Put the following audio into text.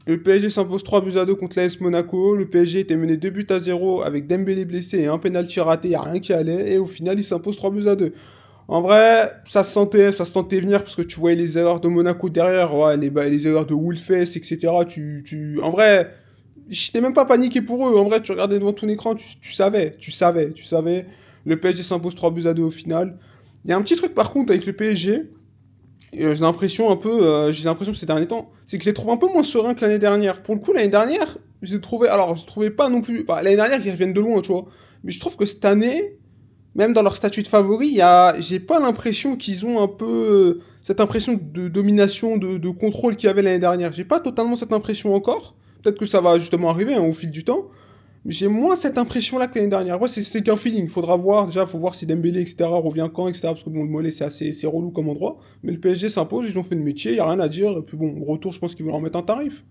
Le PSG s'impose 3 buts à 2 contre l'AS Monaco. Le PSG était mené 2 buts à 0 avec Dembélé blessé et un penalty raté, il n'y a rien qui allait. Et au final, il s'impose 3 buts à 2. En vrai, ça se sentait venir parce que tu voyais les erreurs de Monaco derrière, ouais, les erreurs de Wolfes, etc. En vrai, j'étais même pas paniqué pour eux. En vrai, tu regardais devant ton écran, tu savais. Le PSG s'impose 3 buts à 2 au final. Il y a un petit truc par contre avec le PSG. J'ai l'impression que ces derniers temps, c'est que je les trouve un peu moins sereins que l'année dernière. Pour le coup, l'année dernière, je les trouvais pas non plus. Bah, l'année dernière, ils reviennent de loin, tu vois. Mais je trouve que cette année, même dans leur statut de favori, j'ai pas l'impression qu'ils ont un peu cette impression de domination, de contrôle qu'il y avait l'année dernière. J'ai pas totalement cette impression encore. Peut-être que ça va justement arriver hein, au fil du temps. Mais j'ai moins cette impression-là que l'année dernière. Moi, c'est qu'un feeling. Faudra voir. Déjà, faut voir si Dembélé, etc., revient quand, etc. Parce que bon, le Mollet, c'est relou comme endroit. Mais le PSG s'impose, ils ont fait le métier, y a rien à dire. Et puis bon, au retour, je pense qu'ils vont leur mettre un tarif.